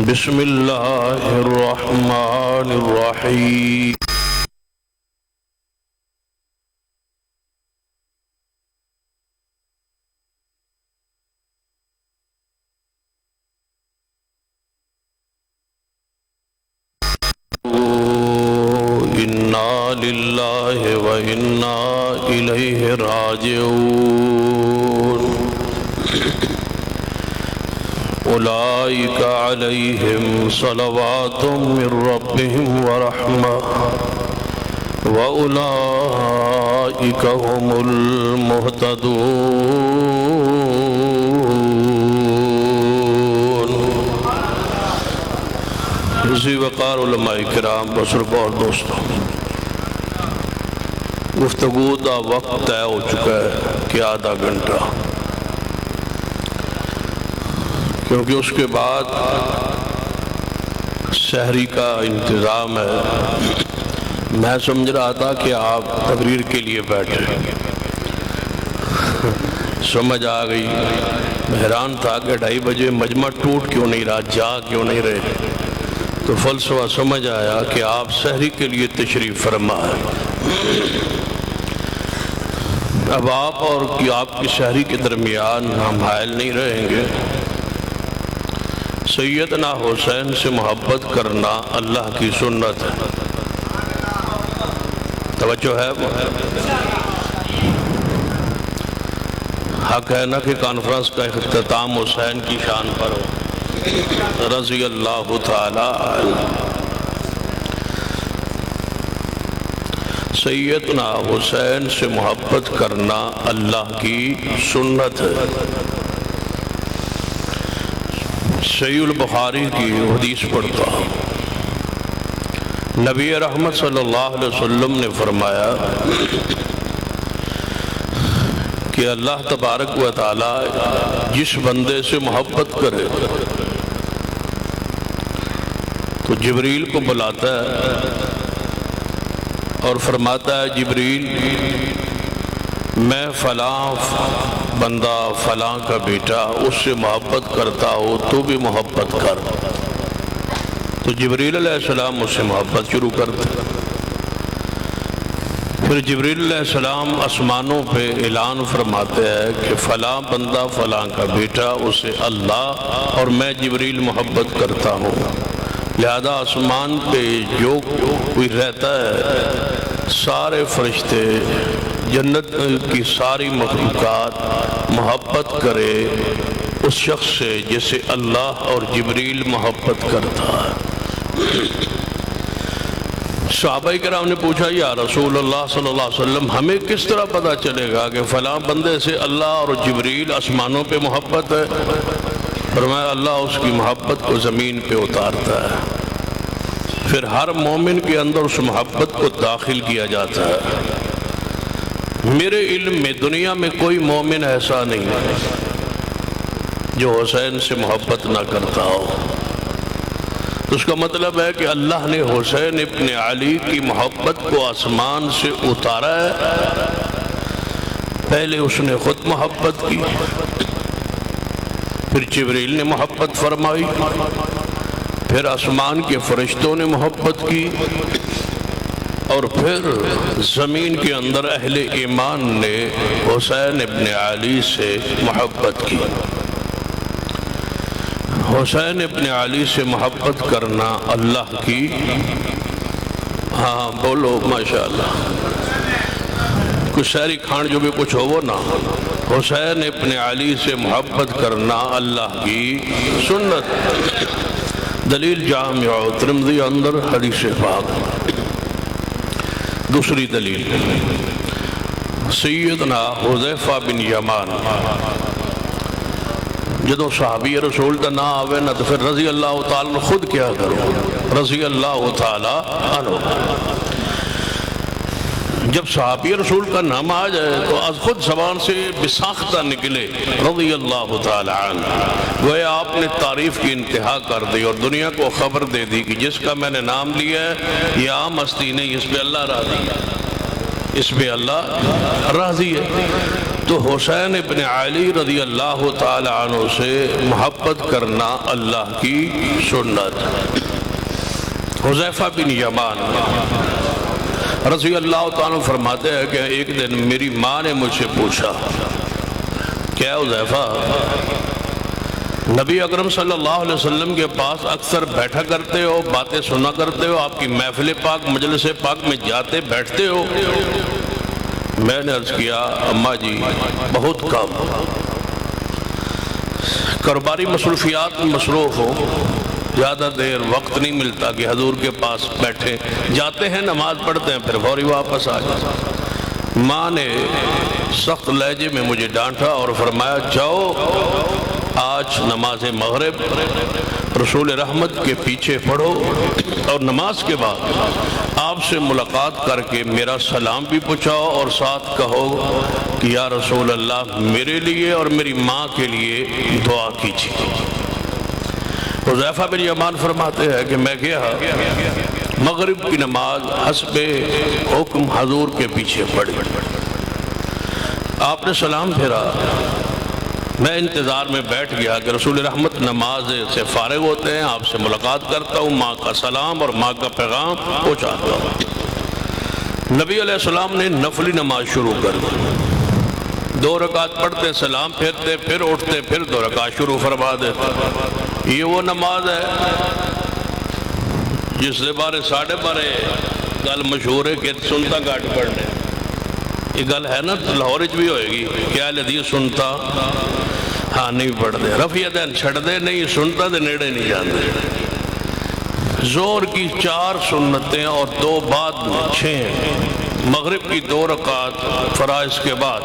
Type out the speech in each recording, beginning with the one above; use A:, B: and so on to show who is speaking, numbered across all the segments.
A: بسم اللہ الرحمن الرحیم انا للہ و انا الیہ راجعون اولئک علیہم صلوات من ربہم ورحمہ واولئک هم المہتدون۔ ذی وقار علماء کرام، بزرگوں اور دوستوں، گفتگو کا وقت طے ہو چکا ہے کہ آدھا گھنٹہ، کیونکہ اس کے بعد سحری کا انتظام ہے۔ میں سمجھ رہا تھا کہ آپ تقریر کے لیے بیٹھے، سمجھ آ گئی۔ حیران تھا کہ 2:30 بجے مجمع ٹوٹ کیوں نہیں رہا، جا کیوں نہیں رہے، تو فلسفہ سمجھ آیا کہ آپ سحری کے لیے تشریف فرما ہے۔ اب آپ اور آپ کی سحری کے درمیان ہم حائل نہیں رہیں گے۔ سیدنا حسین سے محبت کرنا اللہ کی سنت ہے۔ توجہ ہے؟ حق ہے نا کہ کانفرنس کا اختتام حسین کی شان پر ہو، رضی اللہ تعالی عنہ۔ سیدنا حسین سے محبت کرنا اللہ کی سنت ہے۔ صحیح البخاری کی حدیث پڑھتا ہوں، نبی رحمت صلی اللہ علیہ وسلم نے فرمایا کہ اللہ تبارک و تعالی جس بندے سے محبت کرے تو جبریل کو بلاتا ہے اور فرماتا ہے، جبریل میں فلاں بندہ فلاں کا بیٹا اس سے محبت کرتا ہو، تو بھی محبت کر۔ تو جبریل علیہ السلام اس سے محبت شروع کرتے، پھر جبریل علیہ السلام آسمانوں پہ اعلان فرماتے ہیں کہ فلاں بندہ فلاں کا بیٹا اسے اللہ اور میں جبریل محبت کرتا ہوں۔ لہذا آسمان پہ جو کوئی رہتا ہے، سارے فرشتے، جنت کی ساری مخلوقات محبت کرے اس شخص سے جسے اللہ اور جبریل محبت کرتا ہے۔ صحابہ کرام نے پوچھا، یا رسول اللہ صلی اللہ علیہ وسلم ہمیں کس طرح پتہ چلے گا کہ فلاں بندے سے اللہ اور جبریل آسمانوں پہ محبت ہے؟ فرمایا اللہ اس کی محبت کو زمین پہ اتارتا ہے، پھر ہر مومن کے اندر اس محبت کو داخل کیا جاتا ہے۔ میرے علم میں دنیا میں کوئی مومن ایسا نہیں ہے جو حسین سے محبت نہ کرتا ہو۔ اس کا مطلب ہے کہ اللہ نے حسین ابن علی کی محبت کو آسمان سے اتارا ہے۔ پہلے اس نے خود محبت کی، پھر جبریل نے محبت فرمائی، پھر آسمان کے فرشتوں نے محبت کی، اور پھر زمین کے اندر اہل ایمان نے حسین ابن علی سے محبت کی۔ حسین ابن علی سے محبت کرنا اللہ کی، ہاں بولو ماشاءاللہ، کچھ شہری کھان جو بھی کچھ ہو وہ نا، حسین ابن علی سے محبت کرنا اللہ کی سنت۔ دلیل جامع ترمذی اندر حدیث پاک۔ دوسری دلیل، سیدنا حذیفہ بن یمان، جدو صحابی رسول کا نہ آوے نا تو پھر رضی اللہ تعالیٰ عنہ خود کیا کرو، رضی اللہ تعالیٰ عنہ۔ جب صحابی رسول کا نام آ جائے تو از خود زبان سے بساختہ نکلے رضی اللہ تعالیٰ عنہ، گویا آپ نے تعریف کی انتہا کر دی اور دنیا کو خبر دے دی کہ جس کا میں نے نام لیا ہے یہ عام ہستی نہیں، اس پہ اللہ راضی ہے، اس پہ اللہ راضی ہے۔ تو حسین ابن علی رضی اللہ تعالی عنہ سے محبت کرنا اللہ کی سنت۔ حذیفہ بن یمان رضی اللہ تعالیٰ فرماتے ہیں کہ ایک دن میری ماں نے مجھ سے پوچھا، کیا حذیفہ نبی اکرم صلی اللہ علیہ وسلم کے پاس اکثر بیٹھا کرتے ہو، باتیں سنا کرتے ہو، آپ کی محفل پاک مجلس پاک میں جاتے بیٹھتے ہو؟ میں نے عرض کیا، اماں جی بہت کم، کاروباری مصروفیات میں مصروف ہو، زیادہ دیر وقت نہیں ملتا کہ حضور کے پاس بیٹھے، جاتے ہیں نماز پڑھتے ہیں پھر فوری واپس آ جاتے۔ ماں نے سخت لہجے میں مجھے ڈانٹا اور فرمایا، جاؤ آج نماز مغرب رسول رحمت کے پیچھے پڑھو اور نماز کے بعد آپ سے ملاقات کر کے میرا سلام بھی پہنچاؤ اور ساتھ کہو کہ یا رسول اللہ میرے لیے اور میری ماں کے لیے دعا کیجیے۔ حذیفہ بن یمان فرماتے ہیں کہ میں گیا، مغرب کی نماز حسب حکم حضور کے پیچھے پڑھی، آپ نے سلام پھیرا، میں انتظار میں بیٹھ گیا کہ رسول رحمت نماز سے فارغ ہوتے ہیں، آپ سے ملاقات کرتا ہوں، ماں کا سلام اور ماں کا پیغام پہنچاتا ہوں۔ نبی علیہ السلام نے نفلی نماز شروع کر دی، 2 رکعت پڑھتے، سلام پھیرتے، پھر اٹھتے، پھر 2 رکعت شروع فرما دیتے۔ یہ وہ نماز ہے جس سے 12:30 گل مشہور ہے کہ سنتا گاٹ پڑھنے، یہ گل ہے نا لاہور بھی ہوئے گی، کیا لدی سنتا ہاں نہیں پڑھ دے، رفع دین چھڑ دے، نہیں سنتا دے نیڑے نہیں جاندے۔ زور کی 4 سنتیں اور 2 بعد میں 6، مغرب کی 2 رکعت فرائض کے بعد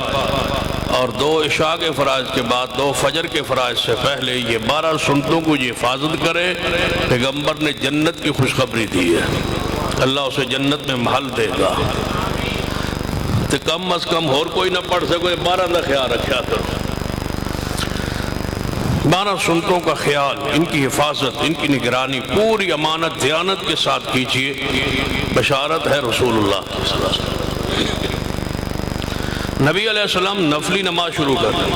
A: اور 2 عشاء کے فرائض کے بعد، 2 فجر کے فرائض سے پہلے، یہ 12 سنتوں کو یہ حفاظت کرے، پیغمبر نے جنت کی خوشخبری دی ہے، اللہ اسے جنت میں محل دے گا۔ تو کم از کم اور کوئی نہ پڑھ سکے، 12 کا خیال رکھا کرو، 12 سنتوں کا خیال، ان کی حفاظت، ان کی نگرانی پوری امانت دیانت کے ساتھ کیجئے، بشارت ہے رسول اللہ صلی اللہ علیہ وسلم۔ نبی علیہ السلام نفلی نماز شروع کر دی،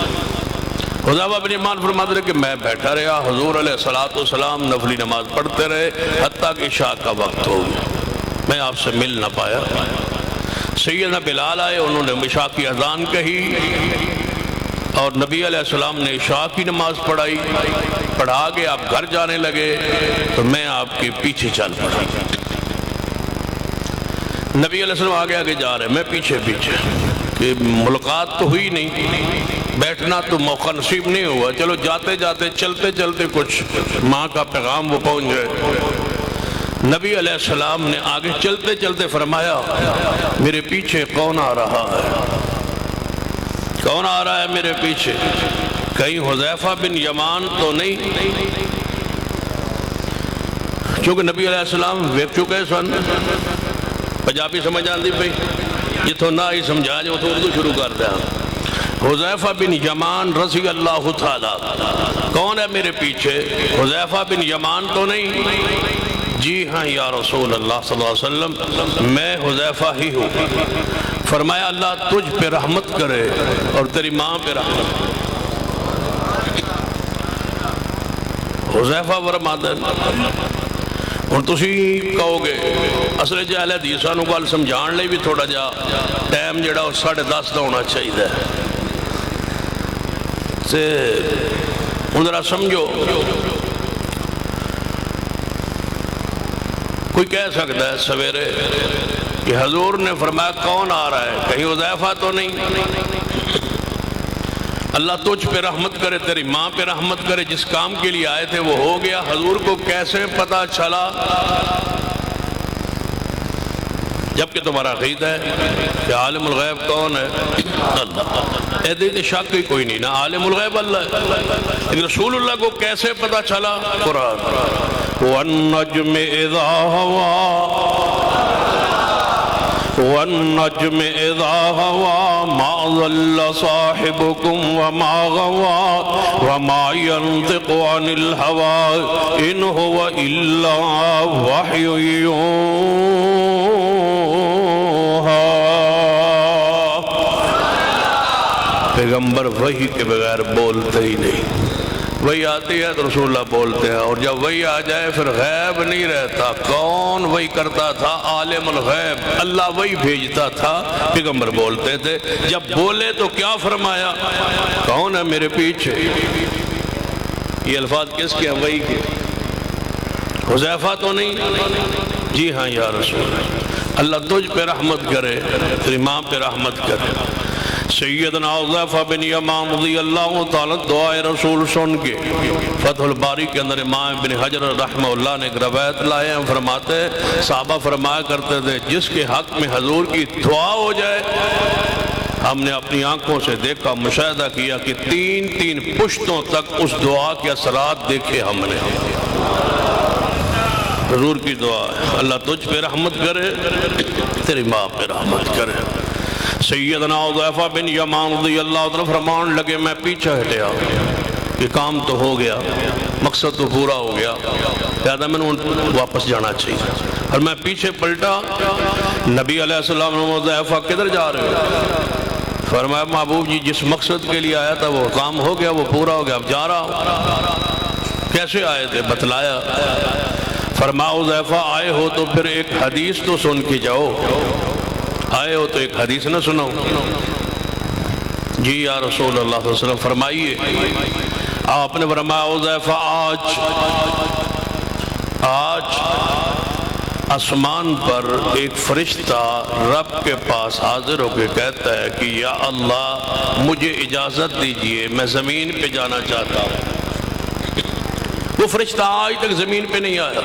A: حذیفہ بن یمان فرماتے رہے کہ میں بیٹھا رہا، حضور علیہ السلام نفلی نماز پڑھتے رہے حتیٰ کہ عشاء کا وقت ہو گیا، میں آپ سے مل نہ پایا۔ سیدنا بلال آئے، انہوں نے عشاء کی اذان کہی اور نبی علیہ السلام نے عشاء کی نماز پڑھا کے آپ گھر جانے لگے تو میں آپ کے پیچھے چل پڑا۔ نبی علیہ السلام آگے آگے جا رہے، میں پیچھے پیچھے، کہ ملاقات تو ہوئی نہیں، بیٹھنا تو موقع نصیب نہیں ہوا، چلو جاتے جاتے چلتے چلتے کچھ ماں کا پیغام وہ پہنچ گئے۔ نبی علیہ السلام نے آگے چلتے چلتے فرمایا، میرے پیچھے کون آ رہا ہے؟ کون آ رہا ہے میرے پیچھے؟ کہیں حذیفہ بن یمان تو نہیں؟ چونکہ نبی علیہ السلام ویک چکے سن، پنجابی سمجھ آندی پئی، جتوں نہ ہی سمجھا جو تو اردو شروع کر دیا۔ حذیفہ بن یمان رضی اللہ تعالیٰ، کون ہے میرے پیچھے؟ حذیفہ بن یمان تو نہیں؟ جی ہاں یا رسول اللہ صلی اللہ علیہ وسلم، میں حذیفہ ہی ہوں۔ فرمایا اللہ تجھ پہ رحمت کرے اور تیری ماں پہ رحمت کرے۔ حذیفہ فرماتے ہیں، اور تسی کہو گے اصل اہل حدیثاں نوں گل سمجھان لئی بھی تھوڑا جا ٹائم جڑا 10:30 دا ہونا چاہیے، تے ہن ذرا سمجھو، کوئی کہہ سکتا ہے سویرے کہ حضور نے فرمایا کون آ رہا ہے؟ کہیں حذیفہ تو نہیں؟ اللہ تجھ پہ رحمت کرے، تیری ماں پہ رحمت کرے، جس کام کے لیے آئے تھے وہ ہو گیا۔ حضور کو کیسے پتا چلا؟ جبکہ تمہارا عقیدہ ہے کہ عالم الغیب کون ہے؟ اللہ۔ اے شک ہی کوئی نہیں، نہ عالم الغیب اللہ ہے، لیکن رسول اللہ کو کیسے پتا چلا؟ قرآن، وَالنَّجْمِ إِذَا هَوَىٰ وَالنَّجْمِ إِذَا هَوَىٰ مَا ضَلَّ صَاحِبُكُمْ وَمَا غَوَىٰ وَمَا يَنطِقُ عَنِ الْهَوَىٰ إِنْ هُوَ إِلَّا وَحْيٌ يُوحَىٰ۔ پیغمبر وحی کے بغیر بولتے ہی نہیں، وحی آتی ہے تو رسول اللہ بولتے ہیں، اور جب وحی آ جائے پھر غیب نہیں رہتا۔ کون وحی کرتا تھا؟ عالم الغیب، اللہ وحی بھیجتا تھا، پیغمبر بولتے تھے۔ جب بولے تو کیا فرمایا؟ کون ہے میرے پیچھے؟ یہ الفاظ کس کے ہیں؟ وحی کے۔ حذیفہ تو نہیں؟ جی ہاں یا رسول اللہ، اللہ تجھ پہ رحمت کرے، تیری ماں پہ رحمت کرے۔ سیدنا حذیفہ بن یمان رضی اللہ تعالیٰ دعائے رسول سن کے فتح الباری کے اندر امام بن حجر رحمہ اللہ نے ایک روایت لائے ہیں، فرماتے صحابہ فرمایا کرتے تھے جس کے حق میں حضور کی دعا ہو جائے، ہم نے اپنی آنکھوں سے دیکھا، مشاہدہ کیا کہ تین پشتوں تک اس دعا کے اثرات دیکھے ہم نے۔ حضور کی دعا ہے اللہ تجھ پہ رحمت کرے، تیری ماں پہ رحمت کرے۔ سیدنا حذیفہ بن یمان رضی اللہ عنہ فرمان لگے میں پیچھے ہٹیا کہ کام تو ہو گیا، مقصد تو پورا ہو گیا، لہذا میں نے واپس جانا چاہیے، اور میں پیچھے پلٹا، نبی علیہ السلام نے حذیفہ کدھر جا رہے ہو؟ فرمایا محبوب جی جس مقصد کے لیے آیا تھا وہ کام ہو گیا، وہ پورا ہو گیا، اب جا رہا ہوں۔ کیسے آئے تھے؟ بتلایا۔ فرمایا حذیفہ آئے ہو تو پھر ایک حدیث تو سن کے جاؤ، آئے ہو تو ایک حدیث نہ سنو؟ جی یا رسول اللہ صلی اللہ علیہ وسلم فرمائیے۔ آپ نے فرمایا حذیفہ آج آسمان پر ایک فرشتہ رب کے پاس حاضر ہو کے کہتا ہے کہ یا اللہ مجھے اجازت دیجئے میں زمین پہ جانا چاہتا ہوں۔ وہ فرشتہ آج تک زمین پہ نہیں آیا،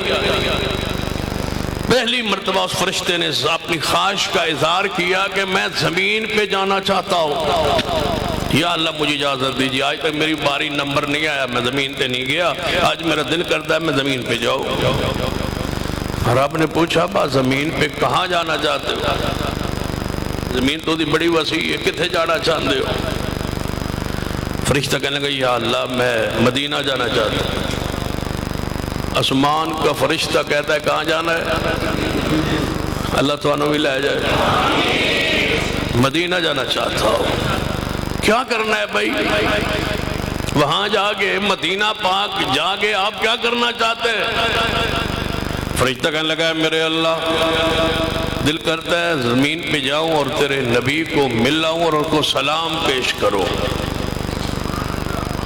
A: پہلی مرتبہ اس فرشتے نے اپنی خواہش کا اظہار کیا کہ میں زمین پہ جانا چاہتا ہوں، یا اللہ مجھے اجازت دیجیے، آج تک میری باری نمبر نہیں آیا، میں زمین پہ نہیں گیا، آج میرا دل کرتا ہے میں زمین پہ جاؤں۔ اور آپ نے پوچھا با زمین پہ کہاں جانا چاہتے ہو؟ زمین تو بڑی وسیع ہے، کتنے جانا چاہتے ہو؟ فرشتہ کہنے لگا یا اللہ میں مدینہ جانا چاہتا ہوں۔ آسمان کا فرشتہ کہتا ہے کہاں جانا ہے؟ اللہ تعالیٰ بھی لے جائے، مدینہ جانا چاہتا ہو۔ کیا کرنا ہے بھائی وہاں جا کے؟ مدینہ پاک جا کے آپ کیا کرنا چاہتے ہیں؟ فرشتہ کہنے لگا ہے میرے اللہ دل کرتا ہے زمین پہ جاؤں اور تیرے نبی کو مل لاؤں اور ان کو سلام پیش کرو۔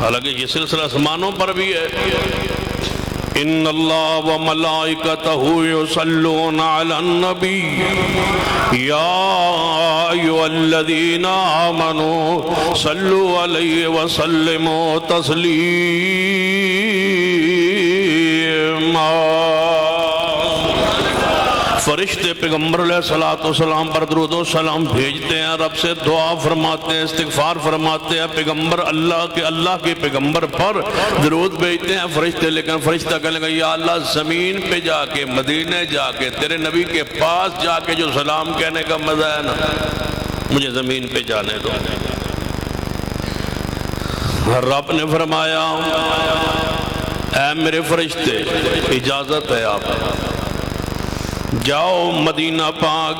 A: حالانکہ یہ سلسلہ آسمانوں پر بھی ہے، ان اللہ و ملائکتہ یصلون علی النبی یا ایھا الذین آمنوا صلوا علیہ وسلموا تسلیما۔ فرشتے پیغمبر علیہ السلام پر درود و سلام بھیجتے ہیں، رب سے دعا فرماتے ہیں، استغفار فرماتے ہیں، پیغمبر اللہ کے پیغمبر پر درود بھیجتے ہیں فرشتے، لیکن فرشتہ کہنے لگا یا اللہ زمین پہ جا کے مدینے جا کے تیرے نبی کے پاس جا کے جو سلام کہنے کا مزہ ہے نا مجھے زمین پہ جانے دو۔ رب نے فرمایا اے میرے فرشتے اجازت ہے آپ جاؤ مدینہ پاک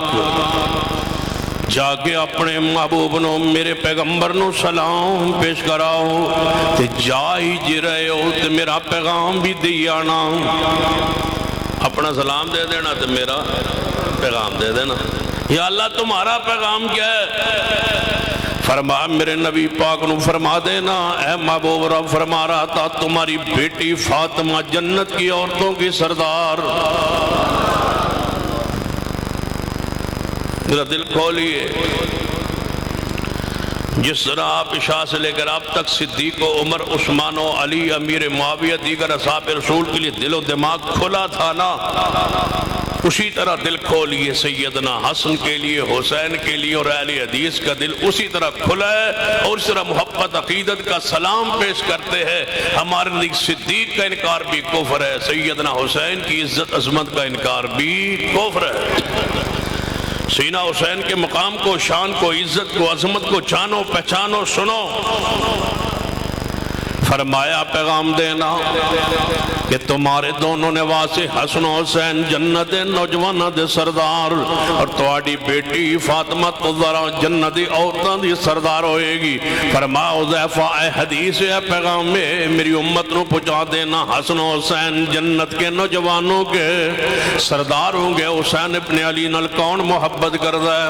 A: جا کے اپنے محبوب نو میرے پیغمبر نو سلام پیش کراؤ تے جا ہی جی رہے ہو تے میرا پیغام بھی دی آنا، اپنا سلام دے دینا تے میرا پیغام دے دینا۔ یا اللہ تمہارا پیغام کیا ہے؟ فرمایا میرے نبی پاک نو فرما دینا اے محبوب رب فرما رہا تھا تمہاری بیٹی فاطمہ جنت کی عورتوں کی سردار۔ میرا دل کھولیے، جس طرح آپ عشاء سے لے کر آپ تک صدیق و عمر عثمان و علی امیر معاویہ دیگر اصحاب رسول کے لیے دل و دماغ کھلا تھا نا، اسی طرح دل کھولیے سیدنا حسن کے لیے، حسین کے لیے اور اہل حدیث کا دل اسی طرح کھلا ہے، اور اس طرح محبت عقیدت کا سلام پیش کرتے ہیں۔ ہمارے نزدیک صدیق کا انکار بھی کفر ہے، سیدنا حسین کی عزت عظمت کا انکار بھی کفر ہے۔ سینہ حسین کے مقام کو، شان کو، عزت کو، عظمت کو جانو، پہچانو، سنو۔ فرمایا پیغام دینا کہ تمہارے دونوں نواسے حسن و حسین جنت نوجوانہ دے سردار اور تواڈی بیٹی فاطمہ الزہرا جنت عورتاں دی سردار ہوئے گی۔ فرمایا حذیفہ اے حدیث ہے پیغام میں میری امت نو پہنچا دینا حسن و حسین جنت کے نوجوانوں کے سردار ہوں گے۔ حسین ابن علی نال کون محبت کردا ہے؟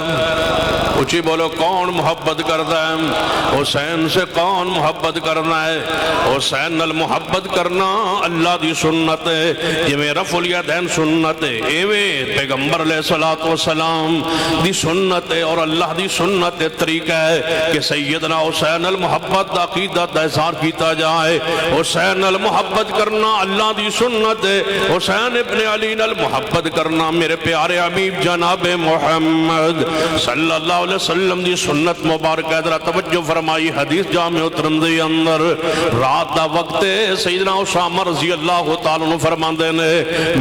A: اچھی بولو کون محبت کردا ہے؟ حسین سے کون محبت کرنا ہے؟ حسین نال محبت کرنا اللہ دی سنت ہے، جویں رفع الیدین سنت ہے ایویں پیغمبر علیہ الصلوۃ والسلام دی سنت ہے اور اللہ دی سنت ہے۔ طریقہ ہے کہ سیدنا حسین نال محبت دا عقیدہ دا اظہار کیتا جائے۔ حسین نال محبت کرنا اللہ دی سنت ہے۔ حسین ابن علی نال محبت کرنا میرے پیارے حبیب جناب محمد صلی اللہ علیہ وسلم دی سنت مبارکہ۔ ذرا توجہ فرمائی، حدیث جامع ترمذی اندر رات دا وقت سیدنا اسامہ رضی اللہ تعالیٰ عنہ فرماندے نے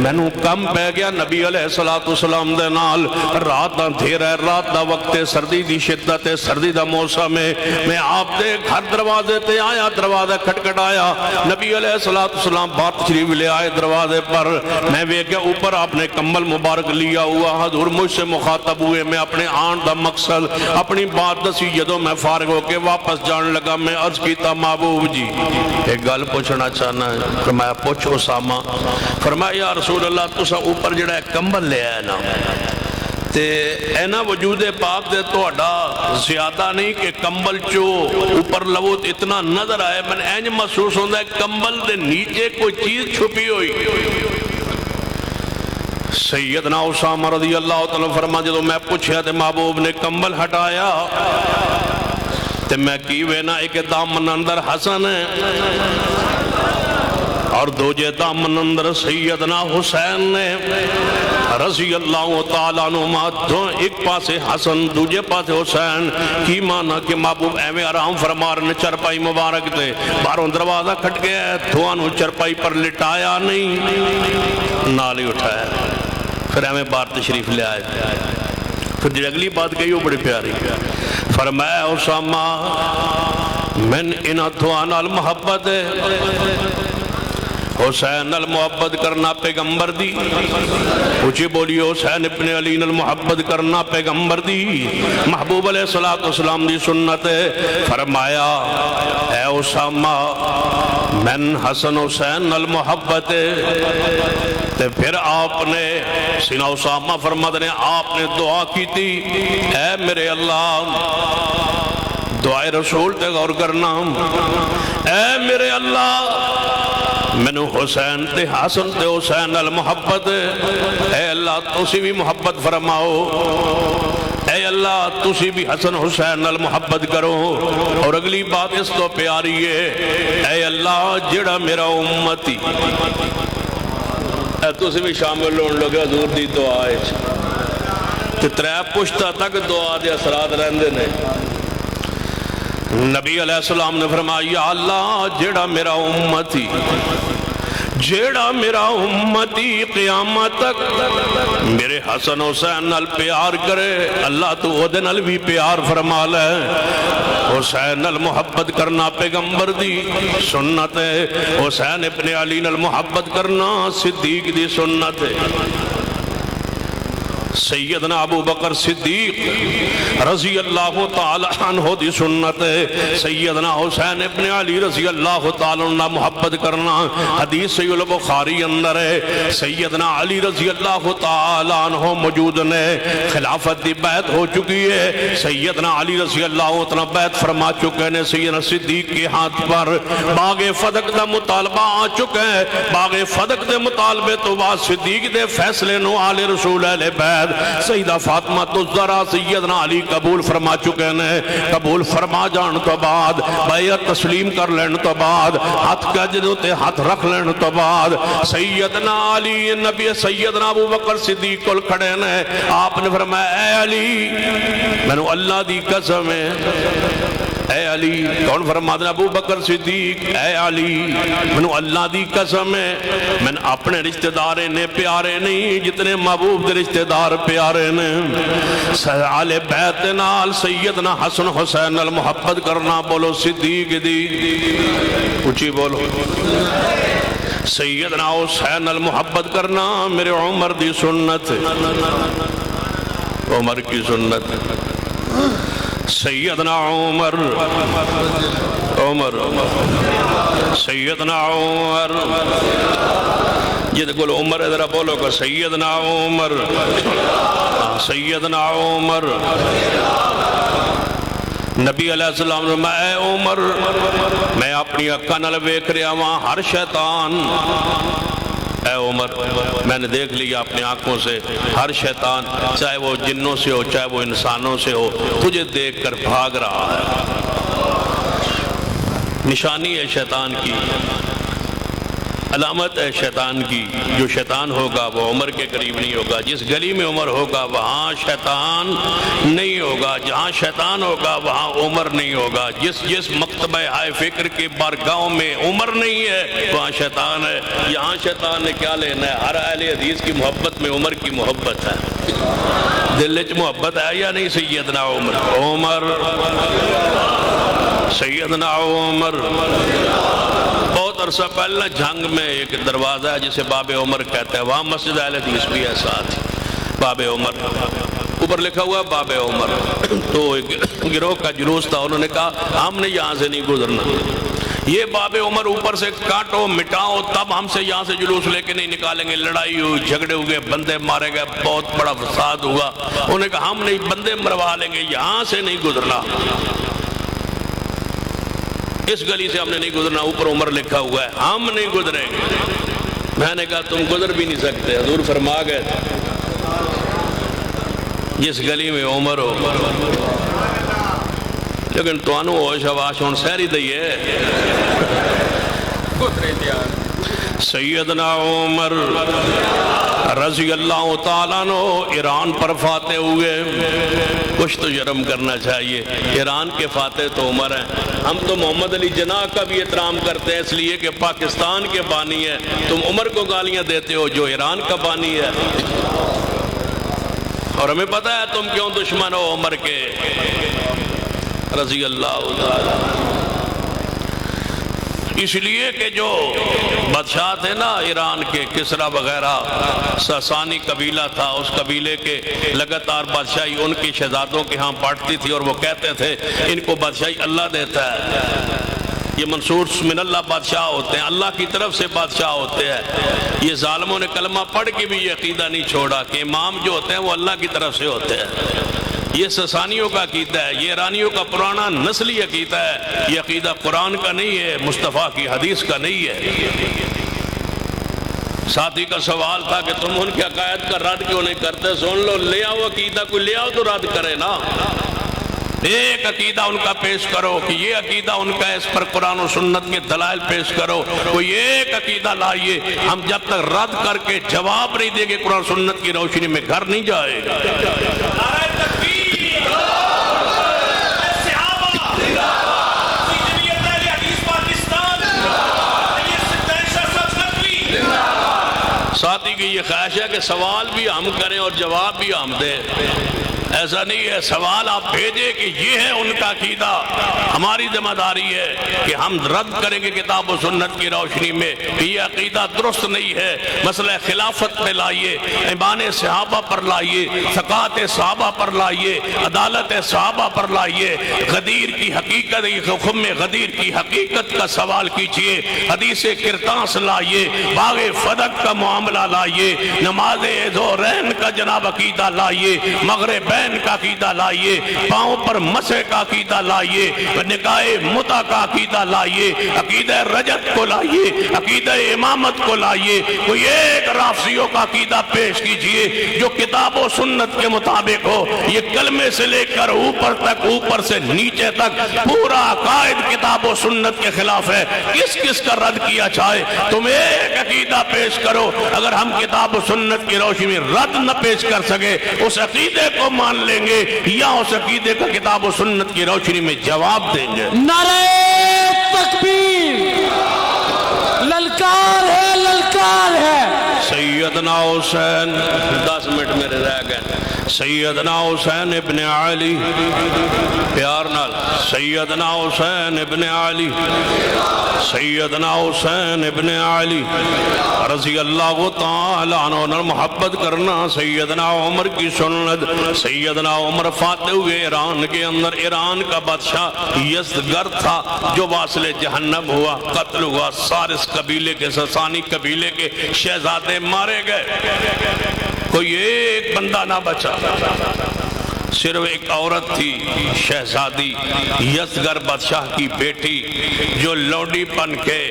A: مینوں کم پہ گیا نبی علیہ السلام دے نال، رات دا دھیر ہے، رات دا وقت سردی دی شدت ہے، سردی دا موسم ہے، میں آپ دے گھر دروازے تے آیا، دروازہ کھٹکھٹایا، نبی علیہ السلام باہر تشریف لے آئے دروازے پر، میں دیکھا اوپر آپ نے کمبل مبارک لیا ہوا، حضور مجھ سے مخاطب ہوئے، میں اپنے آن دا مقصد اپنی بات دسی، جدوں میں فارغ ہو کے واپس جان لگا میں عرض کیتا محبوب جی ایک گل پوچھنا چاہنا ہے۔ فرمایا پوچھ اسامہ۔ فرمایا یا رسول اللہ تسا اوپر جڑا ہے کمبل لے آئے نا تے اینا وجود پاک دے تو اڈا زیادہ نہیں کہ کمبل چو اوپر لو اتنا نظر آئے، میں اینج محسوس ہوندہ ہے کمبل دے نیچے کوئی چیز چھپی ہوئی۔ سیدنا اسامہ رضی اللہ تعالیٰ فرما جدو میں پوچھیا تے محبوب نے کمبل ہٹایا تے میں کیوے نا ایک دامن اندر حسن ہے اور دوجے دامن اندر سیدنا حسین نے رضی اللہ تعالیٰ عنہ، دو ایک پاسے حسن دوجے پاسے حسین کی مانا کہ محبوب ایویں آرام فرما رہے چرپائی مبارک تے باہروں دروازہ کھٹ گیا ہے، دھوانوں چرپائی پر لٹایا نہیں نالی اٹھایا، پھر ایویں باہر تشریف لے آئے۔ پھر جو اگلی بات کہی وہ بڑی پیاری، فرمایا اسامہ من انہا دھوانا المحبت ہے، حسین نال محبت کرنا پیغمبر دی، اچھی بولی حسین ابن علی نال محبت کرنا پیغمبر دی، محبوب علیہ السلام دی سنت ہے۔ فرمایا اے اسامہ من حسن حسین نال محبت ہے، تے پھر آپ نے سینہ اسامہ فرماتے نے آپ نے دعا کی تھی اے میرے اللہ، دعائے رسول تے غور کرنا، اے میرے اللہ منو حسین تے حسن تے حسین نال محبت، اے اللہ تسی بھی محبت فرماؤ، اے اللہ تسی بھی حسن حسین نال محبت کرو۔ اور اگلی بات اس تو پیاری ہے اے اللہ جڑا میرا امتی، اے تسی بھی شامل ہون لگے حضور دی دعا ہے تے ترے پشتہ تک دعا دے اثرات رہندے نے۔ نبی علیہ السلام نے فرمایا یا اللہ جیڑا میرا امتی، جیڑا میرا امتی قیامت تک میرے حسن حسین نال پیار کرے، اللہ تو وہ دن بھی پیار فرما لے۔ حسین نال محبت کرنا پیغمبر دی سنت ہے، حسین ابن علی نال محبت کرنا صدیق دی سنت ہے۔ سیدنا ابو بکر صدیق رضی اللہ تعالی عنہ دی سنت ہے، سیدنا حسین ابن علی رضی اللہ تعالی عنہ محبت کرنا حدیث صحیح البخاری اندر ہے۔ سیدنا علی رضی اللہ تعالی عنہ موجود نے، خلافت دی بیعت ہو چکی ہے، سیدنا علی رضی اللہ تعالی بیعت فرما چکے نے، سیدنا صدیق کے ہاتھ پر باغ فدق دا مطالبہ آ چکے ہیں، باغ فدق دے مطالبے تو بعد صدیق دے فیصلے نو آل رسول اہل بیعت سیدہ فاطمہ الزہرا سیدنا علی قبول فرما چکے ہیں، قبول فرما جان تو بعد بیعت تسلیم کر لین تو بعد ہاتھ کا جدوں تے ہاتھ رکھ لین تو بعد سیدنا علی نبی سیدنا ابو بکر صدیق کول کھڑے نے، آپ نے فرمایا اے علی مینوں اللہ دی قسم ہے، اے علی، کون فرما دے؟ ابو بکر صدیق، اے علی منو اللہ دی قسم ہے میں اپنے رشتہ دارے نے پیارے نہیں جتنے محبوب دے رشتہ دار پیارے نے۔ آل بیت نال سیدنا حسن حسین نال محبت کرنا، بولو صدیق دی، اونچی بولو، سیدنا حسین نال محبت کرنا میرے عمر دی سنت، عمر کی سنت، سیدنا عمر، عمر سیدنا عمر، یہ دیکھو عمر ہے، ذرا بولو کہ سیدنا عمر، سیدنا عمر۔ نبی علیہ السلام نے اے عمر میں اپنی اکھاں نال ویکھ رہا ہاں ہر شیطان، اے عمر میں نے دیکھ لیا اپنی آنکھوں سے ہر شیطان، چاہے وہ جنوں سے ہو چاہے وہ انسانوں سے ہو، تجھے دیکھ کر بھاگ رہا ہے۔ نشانی ہے شیطان کی، علامت ہے شیطان کی، جو شیطان ہوگا وہ عمر کے قریب نہیں ہوگا، جس گلی میں عمر ہوگا وہاں شیطان نہیں ہوگا، جہاں شیطان ہوگا وہاں عمر نہیں ہوگا، جس مکتبہ ہائے فکر کے بارگاہوں میں عمر نہیں ہے وہاں شیطان ہے۔ یہاں شیطان نے کیا لینا ہے؟ ہر اہل حدیث کی محبت میں عمر کی محبت ہے، دل وچ محبت ہے یا نہیں؟ سیدنا عمر، عمر سیدنا عمر۔ بہت عرصہ پہلے جھنگ میں ایک دروازہ ہے جسے باب عمر کہتے ہیں، وہاں مسجد اہل حدیث بھی ہے ساتھ، باب عمر اوپر لکھا ہوا ہے باب عمر۔ تو ایک گروہ کا جلوس تھا، انہوں نے کہا ہم نے یہاں سے نہیں گزرنا، یہ باب عمر اوپر سے کاٹو مٹاؤ تب ہم سے یہاں سے جلوس لے کے نہیں نکالیں گے۔ لڑائی ہوئی، جھگڑے ہوئے، بندے مارے گئے، بہت بڑا فساد ہوا۔ انہوں نے کہا ہم نہیں، بندے مروا لیں گے، یہاں سے نہیں گزرنا، اس گلی سے ہم نے نہیں گزرنا، اوپر عمر لکھا ہوا ہے، ہم نہیں گزریں گے۔ میں نے کہا تم گزر بھی نہیں سکتے، حضور فرما گئے جس گلی میں عمر ہو، لیکن تو انو ہوش آواش ہون سہری دئیے۔ سیدنا عمر رضی اللہ تعالیٰ عنہ ایران پر فاتح ہوئے، کچھ تو شرم کرنا چاہیے، ایران کے فاتح تو عمر ہیں۔ ہم تو محمد علی جناح کا بھی احترام کرتے ہیں اس لیے کہ پاکستان کے بانی ہے، تم عمر کو گالیاں دیتے ہو جو ایران کا بانی ہے، اور ہمیں پتہ ہے تم کیوں دشمن ہو عمر کے رضی اللہ تعالیٰ۔ اس لیے کہ جو بادشاہ تھے نا ایران کے، کسرا وغیرہ ساسانی قبیلہ تھا، اس قبیلے کے لگاتار بادشاہی ان کی شہزادوں کے ہاں بانٹتی تھی، اور وہ کہتے تھے ان کو بادشاہی اللہ دیتا ہے، یہ منصور من اللہ بادشاہ ہوتے ہیں، اللہ کی طرف سے بادشاہ ہوتے ہیں۔ یہ ظالموں نے کلمہ پڑھ کے بھی یہ عقیدہ نہیں چھوڑا کہ امام جو ہوتے ہیں وہ اللہ کی طرف سے ہوتے ہیں۔ یہ ساسانیوں کا عقیدہ ہے، یہ ایرانیوں کا پرانا نسلی عقیدہ ہے، یہ عقیدہ قرآن کا نہیں ہے، مصطفیٰ کی حدیث کا نہیں ہے۔ ساتھی کا سوال تھا کہ تم ان کے عقائد کا رد کیوں نہیں کرتے؟ سن لو، لے آؤ عقیدہ، کوئی لے آؤ تو رد کرے نا، ایک عقیدہ ان کا پیش کرو کہ یہ عقیدہ ان کا ہے، اس پر قرآن و سنت کے دلائل پیش کرو، کوئی ایک عقیدہ لائیے، ہم جب تک رد کر کے جواب نہیں دیں گے قرآن و سنت کی روشنی میں گھر نہیں جائے گا۔ ساتھی کی یہ خواہش ہے کہ سوال بھی ہم کریں اور جواب بھی ہم دیں، ایسا نہیں ہے، سوال آپ بھیجیں کہ یہ ہے ان کا عقیدہ، ہماری ذمہ داری ہے کہ ہم رد کریں گے کتاب و سنت کی روشنی میں کہ یہ عقیدہ درست نہیں ہے، مسئلہ خلافت پہ لائیے، ایمان صحابہ پر لائیے، ثقات صحابہ پر لائیے، عدالت صحابہ پر لائیے، غدیر کی حقیقت، خم غدیر کی حقیقت کا سوال کیجئے، حدیث کرتاس لائیے، باغ فدق کا معاملہ لائیے، نماز ظہرین کا جناب عقیدہ لائیے، مغربین کا عقیدہ لائیے، پاؤں پر مسح کا عقیدہ لائیے، نکاح متع کا عقیدہ لائیے، عقیدہ رجت کو لائیے، عقیدہ امامت کو لائیے، کوئی ایک رافضیوں کا عقیدہ پیش کیجئے جو کتاب و سنت کے مطابق ہو۔ یہ کلمے سے لے کر اوپر تک، اوپر سے نیچے تک پورا عقائد کتاب و سنت کے خلاف ہے، کس کس کا رد کیا چاہے تم ایک عقیدہ پیش کرو، اگر ہم کتاب و سنت کی روشنی میں رد نہ پیش کر سکے اس عقیدے کو مان مان لیں گے یا اس عقیدے کا کتاب و سنت کی روشنی میں جواب دیں گے۔
B: نعرہ تکبیر، للکار ہے، للکار ہے۔
A: سیدنا حسین، 10 منٹ میرے رہ گئے، سیدنا حسین ابن علی، پیار نال، سیدنا حسین ابن علی، سیدنا حسین ابن علی رضی اللہ تعالیٰ عنہ محبت کرنا۔ سیدنا عمر کی سنت، سیدنا عمر فاتح ہوئے ایران کے اندر، ایران کا بادشاہ یزدگر تھا جو واصل جہنم ہوا، قتل ہوا، سارس قبیلے کے، ساسانی قبیلے کے شہزادے مارے گئے، کوئی ایک بندہ نہ بچا، صرف ایک عورت تھی شہزادی یزدگر بادشاہ کی بیٹی جو لونڈی بن کے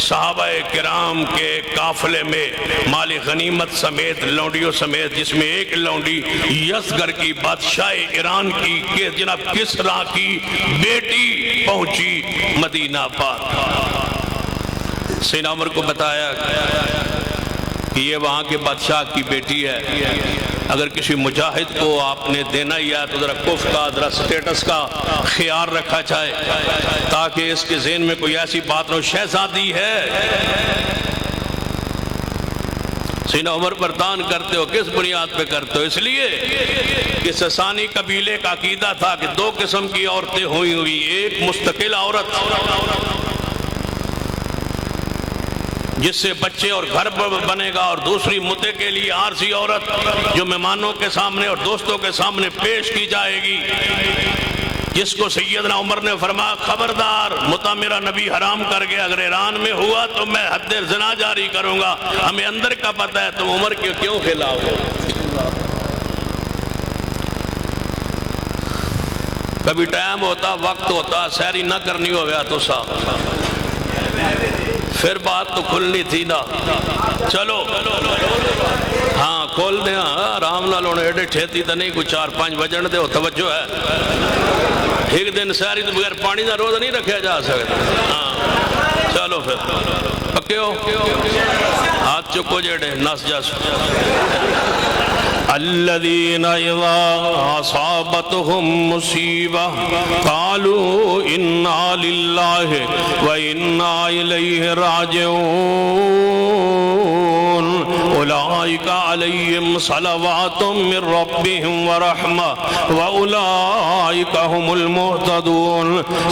A: صحابہ کرام کے قافلے میں مال غنیمت سمیت، لونڈیوں سمیت، جس میں ایک لونڈی یزدگر کی بادشاہ ایران کی کہ جناب کسریٰ کی بیٹی پہنچی مدینہ پاک۔ سیدنا عمر کو بتایا کہ یہ وہاں کے بادشاہ کی بیٹی ہے، اگر کسی مجاہد کو آپ نے دینا ہی ہے تو ذرا کف کا، ذرا سٹیٹس کا خیال رکھا جائے تاکہ اس کے ذہن میں کوئی ایسی بات نہ ہو، شہزادی ہے۔ سیدنا عمر پردان کرتے ہو، کس بنیاد پہ کرتے ہو؟ اس لیے کہ ساسانی قبیلے کا عقیدہ تھا کہ 2 قسم کی عورتیں ہوئی، ایک مستقل عورت جس سے بچے اور گھر بنے گا، اور دوسری متے کے لیے عارضی عورت جو مہمانوں کے سامنے اور دوستوں کے سامنے پیش کی جائے گی، جس کو سیدنا عمر نے فرمایا خبردار، متا میرا نبی حرام کر گیا، اگر ایران میں ہوا تو میں حد زنا جاری کروں گا، ہمیں اندر کا پتہ ہے، تم عمر کے کیوں خلاف ہو؟ کبھی ٹائم ہوتا، وقت ہوتا، سیری نہ کرنی ہو گیا تو صاحب پھر بات تو کھلنی تھی نا۔ چلو ہاں کھول دیں، آرام نہ لونے ایڈے ٹھیتی تو نہیں، کچھ 4-5 بجن دے ہو، توجہ ہے۔ ایک دن ساری تو بغیر پانی نہ روزہ نہیں رکھا جا سکتا۔ ہاں چلو پھر پکے ہو، ہاتھ چکو جیڑے نس جاس۔ الذین اذا اصابتهم مصیبہ قالوا انا للہ وانا الیہ راجعون اولئک علیہم صلوات من ربهم ورحمہ واولئک هم المہتدون۔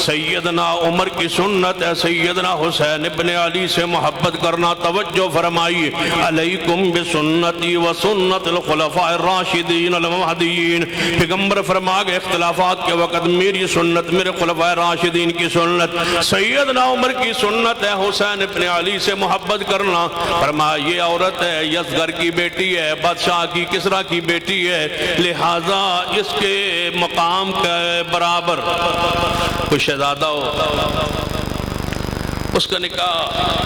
A: سیدنا عمر کی سنت ہے سیدنا حسین ابن علی سے محبت کرنا۔ توجہ فرمائیے، علیکم بسنتی وسنت الخلفاء الراشدین المہدیین۔ پیغمبر فرما گئے اختلافات کے وقت میری سنت، میرے خلفاء راشدین کی سنت۔ سیدنا عمر کی سنت ہے حسین ابن علی سے محبت کرنا۔ فرمایا یہ عورت ہے، یزدگر کی بیٹی ہے، بادشاہ کی، کسریٰ کی بیٹی ہے، لہٰذا اس کے مقام کے برابر کوئی شہزادہ ہو اس کا نکاح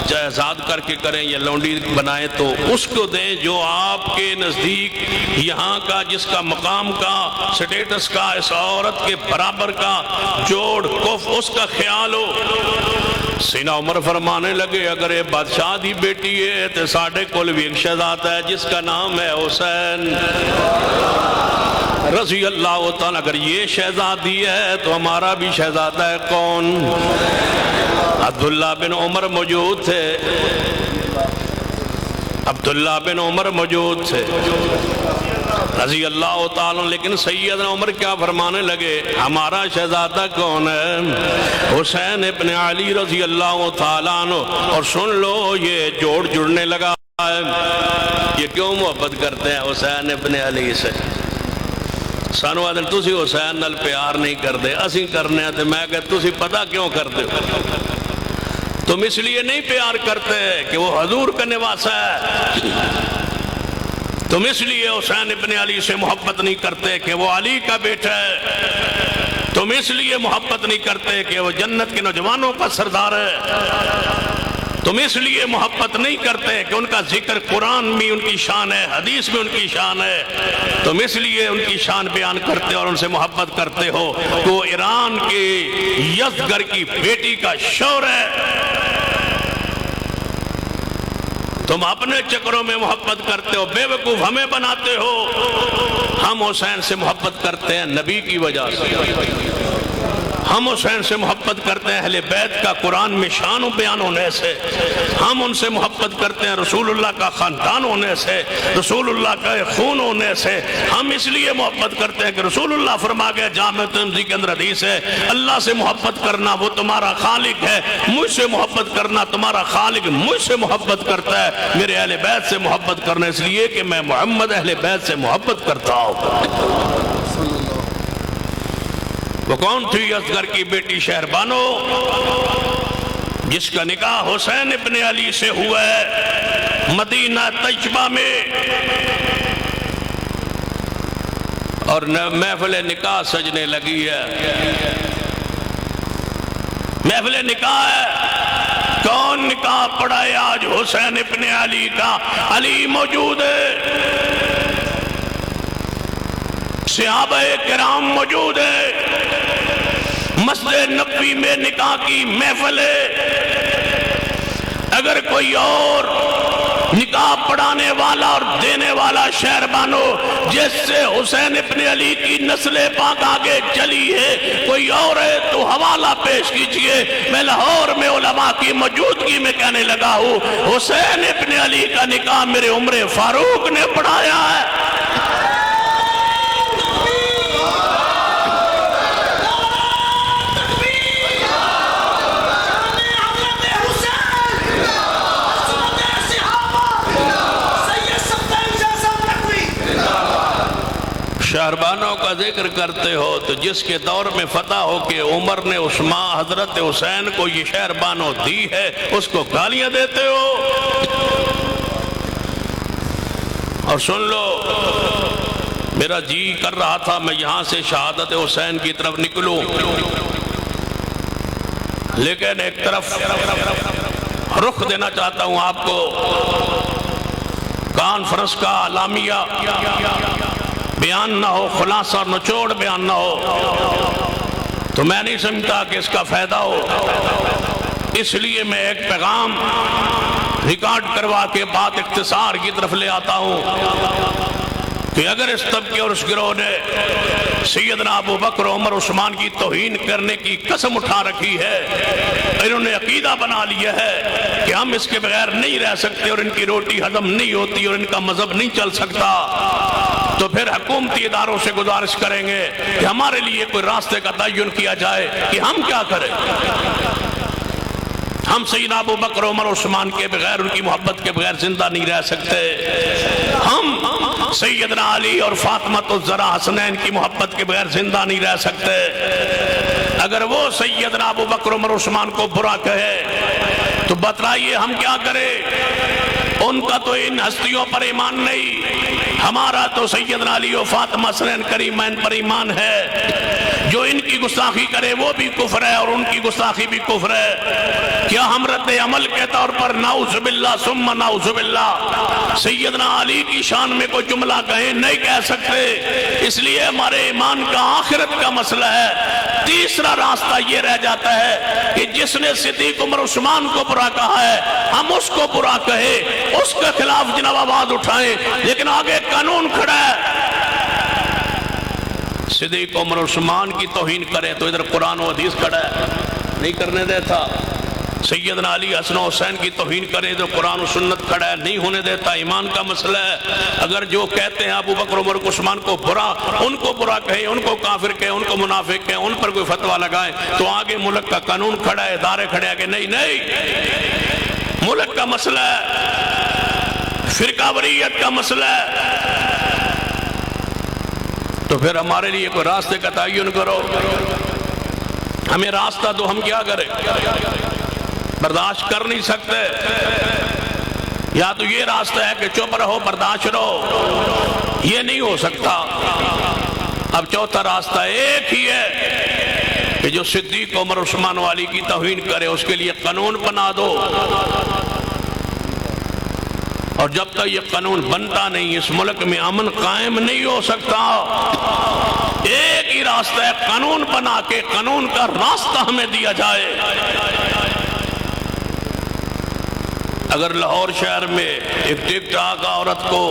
A: جائزاد کر کے کریں یا لونڈی بنائیں تو اس کو دیں جو آپ کے نزدیک یہاں کا، جس کا مقام کا، سٹیٹس کا، اس عورت کے برابر کا جوڑ کف اس کا خیال ہو۔ سیدنا عمر فرمانے لگے اگر یہ بادشاہ دی بیٹی ہے تو ساڑھے کل بھی ایک شہزادہ ہے جس کا نام ہے حسین رضی اللہ تعالیٰ۔ اگر یہ شہزادی ہے تو ہمارا بھی شہزادہ ہے کون؟ عبداللہ بن عمر موجود تھے، عبداللہ بن عمر موجود تھے رضی اللہ تعالیٰ۔ لیکن سیدنا عمر کیا فرمانے لگے، ہمارا شہزادہ کون ہے؟ حسین ابن علی رضی اللہ تعالیٰ عنہ۔ اور سن لو یہ جوڑ جڑنے لگا ہے، یہ کیوں محبت کرتے ہیں حسین ابن علی سے؟ سانو آدھے تسی حسین نال پیار نہیں کرتے، اسی کرنے ہیں، تو میں کہتے تسی پتہ کیوں کرتے ہو؟ تم اس لیے نہیں پیار کرتے کہ وہ حضور کا نواسہ ہے، تم اس لیے حسین ابن علی سے محبت نہیں کرتے کہ وہ علی کا بیٹا ہے، تم اس لیے محبت نہیں کرتے کہ وہ جنت کے نوجوانوں کا سردار ہے، تم اس لیے محبت نہیں کرتے کہ ان کا ذکر قرآن میں ان کی شان ہے، حدیث میں ان کی شان ہے، تم اس لیے ان کی شان بیان کرتے اور ان سے محبت کرتے ہو کہ وہ ایران کے یزدگر کی بیٹی کا شوہر ہے۔ تم اپنے چکروں میں محبت کرتے ہو، بے وقوف ہمیں بناتے ہو۔ ہم حسین سے محبت کرتے ہیں نبی کی وجہ سے، ہم حسین سے محبت کرتے ہیں اہل بیت کا قرآن میں شان و بیان ہونے سے، ہم ان سے محبت کرتے ہیں رسول اللہ کا خاندان ہونے سے، رسول اللہ کا خون ہونے سے۔ ہم اس لیے محبت کرتے ہیں کہ رسول اللہ فرما گئے جامع ترمذی کے اندر حدیث ہے، اللہ سے محبت کرنا وہ تمہارا خالق ہے، مجھ سے محبت کرنا تمہارا خالق مجھ سے محبت کرتا ہے۔ میرے اہل بیت سے محبت کرنا اس لیے کہ میں محمد اہل بیت سے محبت کرتا ہوں۔ وہ کون تھی اصغر کی بیٹی شہربانو، جس کا نکاح حسین ابن علی سے ہوا ہے مدینہ طیبہ میں، اور محفل نکاح سجنے لگی ہے، محفل نکاح ہے۔ کون نکاح پڑھا ہے آج حسین ابن علی کا؟ علی موجود ہے، صحابہ کرام موجود ہے، مسجد نبوی میں نکاح کی محفل ہے۔ اگر کوئی اور نکاح پڑھانے والا اور دینے والا شہربانو جس سے حسین ابن علی کی نسل پاک آگے چلی ہے کوئی اور ہے تو حوالہ پیش کیجئے۔ میں لاہور میں علماء کی موجودگی میں کہنے لگا ہوں، حسین ابن علی کا نکاح میرے عمر فاروق نے پڑھایا ہے۔ شہربانوں کا ذکر کرتے ہو تو جس کے دور میں فتح ہو کہ عمر نے عثمان حضرت حسین کو یہ شہربانوں دی ہے اس کو گالیاں دیتے ہو۔ اور سن لو، میرا جی کر رہا تھا میں یہاں سے شہادت حسین کی طرف نکلوں، لیکن ایک طرف رخ دینا چاہتا ہوں آپ کو، کانفرنس کا اعلامیہ بیان نہ ہو، خلاصہ اور نچوڑ بیان نہ ہو تو میں نہیں سمجھتا کہ اس کا فائدہ ہو۔ اس لیے میں ایک پیغام ریکارڈ کروا کے بات اختصار کی طرف لے آتا ہوں کہ اگر اس طبقے اور اس گروہ نے سیدنا ابو بکر عمر عثمان کی توہین کرنے کی قسم اٹھا رکھی ہے، انہوں نے عقیدہ بنا لیا ہے کہ ہم اس کے بغیر نہیں رہ سکتے اور ان کی روٹی ہضم نہیں ہوتی اور ان کا مذہب نہیں چل سکتا، تو پھر حکومتی اداروں سے گزارش کریں گے کہ ہمارے لیے کوئی راستے کا تعین کیا جائے کہ ہم کیا کریں۔ ہم سیدنا ابو بکر عمر عثمان کے بغیر، ان کی محبت کے بغیر زندہ نہیں رہ سکتے۔ ہم سیدنا علی اور فاطمہ الزہرا حسنین کی محبت کے بغیر زندہ نہیں رہ سکتے۔ اگر وہ سیدنا ابو بکر عمر عثمان کو برا کہے تو بتلائیے ہم کیا کریں؟ ان کا تو ان ہستیوں پر ایمان نہیں، ہمارا تو سیدنا علی و فاطمہ حسنین کریمین پر ایمان ہے۔ جو ان کی گستاخی کرے وہ بھی کفر ہے اور ان کی گستاخی بھی کفر ہے۔ کیا ہم رد عمل کے طور پر نعوذ باللہ ثم نعوذ باللہ سیدنا علی کی شان میں کوئی جملہ کہیں؟ نہیں کہہ سکتے۔ اس لیے ہمارے ایمان کا آخرت کا مسئلہ ہے۔ تیسرا راستہ یہ رہ جاتا ہے کہ جس نے صدیق عمر عثمان کو برا کہا ہے ہم اس کو برا کہے، اس کے خلاف جناب آواز اٹھائیں، لیکن آگے قانون کھڑا ہے۔ صدیق عمر عثمان کی توہین کرے تو ادھر قرآن و حدیث کھڑا ہے، نہیں کرنے دیتا۔ سیدنا علی حسن و حسین کی توہین کرے تو قرآن و سنت کھڑا ہے، نہیں ہونے دیتا۔ ایمان کا مسئلہ ہے۔ اگر جو کہتے ہیں ابو بکر عمر عثمان کو برا، ان کو برا کہیں، ان کو کافر کہیں، ان کو منافق کہیں، ان پر کوئی فتویٰ لگائیں تو آگے ملک کا قانون کھڑا ہے، ادارے کھڑے ہیں کہ نہیں نہیں، ملک کا مسئلہ ہے، فرقہ واریت کا مسئلہ ہے۔ تو پھر ہمارے لیے کوئی راستے کا تعین کرو، ہمیں راستہ دو، ہم کیا کریں؟ برداشت کر نہیں سکتے۔ یا تو یہ راستہ ہے کہ چپ رہو، برداشت رہو، یہ نہیں ہو سکتا۔ اب چوتھا راستہ ایک ہی ہے کہ جو صدیق عمر عثمان والی کی توہین کرے اس کے لیے قانون بنا دو، اور جب تک یہ قانون بنتا نہیں اس ملک میں امن قائم نہیں ہو سکتا۔ ایک ہی راستہ ہے، قانون بنا کے قانون کا راستہ ہمیں دیا جائے۔ اگر لاہور شہر میں ایک ٹک ٹاک عورت کو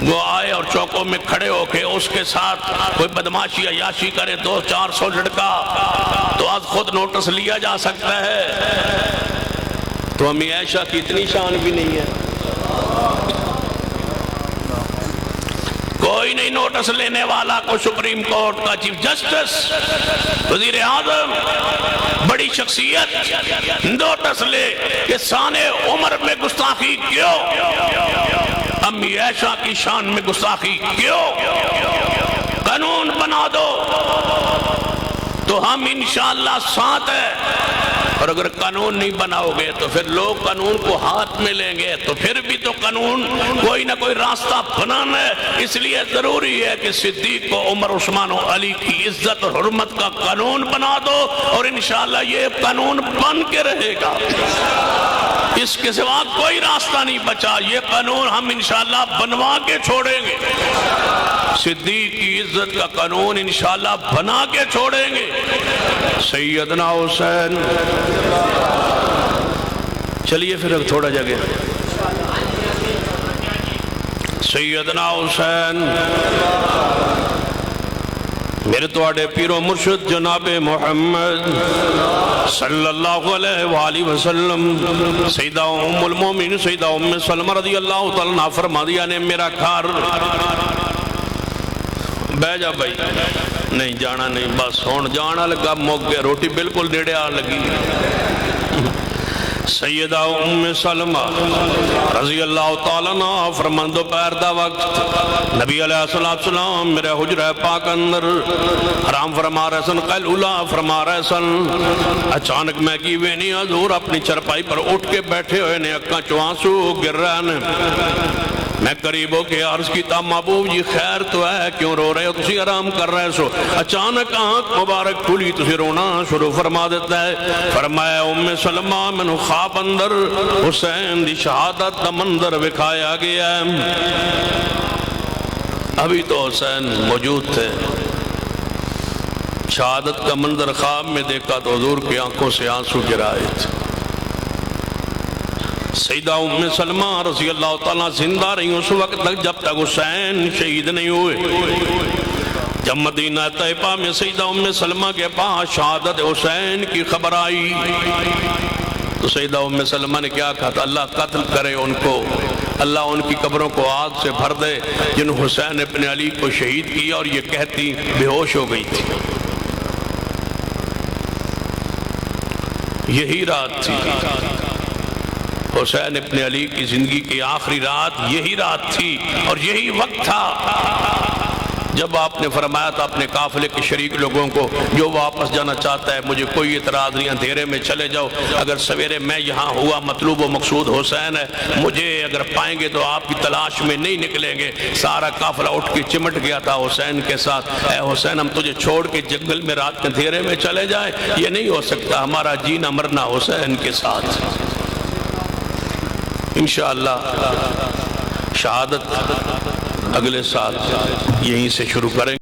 A: وہ آئے اور چوکوں میں کھڑے ہو کے اس کے ساتھ کوئی بدماشی عیاشی کرے 200-400 لڑکا تو آج خود نوٹس لیا جا سکتا ہے، تو امی عائشہ کی اتنی شان بھی نہیں ہے، کوئی نہیں نوٹس لینے والا کو سپریم کورٹ کا چیف جسٹس وزیر اعظم بڑی شخصیت نوٹس لے کہ سانے عمر میں گستاخی کیوں، امی عائشہ کی شان میں گستاخی کیوں، قانون بنا دو تو ہم انشاءاللہ ساتھ ہیں، اور اگر قانون نہیں بناؤ گے تو پھر لوگ قانون کو ہاتھ میں لیں گے، تو پھر بھی تو قانون کوئی نہ کوئی راستہ بنانا ہے۔ اس لیے ضروری ہے کہ صدیق کو عمر عثمان و علی کی عزت اور حرمت کا قانون بنا دو، اور انشاءاللہ یہ قانون بن کے رہے گا، اس کے سوا کوئی راستہ نہیں بچا، یہ قانون ہم انشاءاللہ بنوا کے چھوڑیں گے، صدیق کی عزت کا قانون انشاءاللہ بنا کے چھوڑیں گے۔ سیدنا حسین، چلیے پھر اب تھوڑا جگہ، سیدنا حسین میرے توڑے پیر و مرشد جناب محمد صلی اللہ علیہ وآلہ وسلم، سیدہ ام المومن سیدہ ام سلمہ رضی اللہ تعالیٰ عنہ فرما دیا نے میرا گھر، بہ جا بھائی، نہیں جانا نہیں، بس ہون جانا لگا موک گیا، روٹی بالکل نیڑے آ لگی۔ سیدہ ام سلمہ رضی اللہ تعالیٰ عنہ فرمان دوپہر دا وقت نبی علیہ السلام میرے حجرہ پاک اندر حرام فرما رہے سن، قیلولہ فرما رہے سن، اچانک میں کی وینی حضور اپنی چرپائی پر اٹھ کے بیٹھے ہوئے نے، اکاں چوانسو گر رہے نے، میں قریب ہو کے عرض کی تا محبوب جی خیر تو ہے، کیوں رو رہے ہو، تسی آرام کر رہے سو، اچانک آنکھ مبارک کھلی، تسی رونا شروع فرما دیتا ہے، فرمایا ام سلمہ منو خواب اندر حسین دی شہادت دا منظر وکھایا گیا ہے، ابھی تو حسین موجود تھے، شہادت کا منظر خواب میں دیکھا تو حضور کی آنکھوں سے آنسو گرائے تھے۔ سیدہ ام سلمہ رضی اللہ تعالیٰ زندہ رہی اس وقت تک جب تک حسین شہید نہیں ہوئے، جب مدینہ طیبہ میں سیدہ ام سلمہ کے پاس شہادت حسین کی خبر آئی تو سیدہ ام سلمہ نے کیا کہا تھا، اللہ قتل کرے ان کو، اللہ ان کی قبروں کو آگ سے بھر دے جن حسین ابن علی کو شہید کیا، اور یہ کہتی بے ہوش ہو گئی تھی۔ یہی رات تھی حسین ابن علی کی زندگی کی آخری رات، یہی رات تھی اور یہی وقت تھا جب آپ نے فرمایا تھا اپنے قافلے کے شریک لوگوں کو، جو واپس جانا چاہتا ہے مجھے کوئی اعتراض نہیں، اندھیرے میں چلے جاؤ، اگر سویرے میں یہاں ہوا مطلوب و مقصود حسین ہے، مجھے اگر پائیں گے تو آپ کی تلاش میں نہیں نکلیں گے۔ سارا قافلہ اٹھ کے چمٹ گیا تھا حسین کے ساتھ، اے حسین ہم تجھے چھوڑ کے جنگل میں رات کے اندھیرے میں چلے جائیں، یہ نہیں ہو سکتا، ہمارا جینا مرنا حسین کے ساتھ۔ انشاءاللہ شہادت اگلے سال یہیں سے شروع کریں گے۔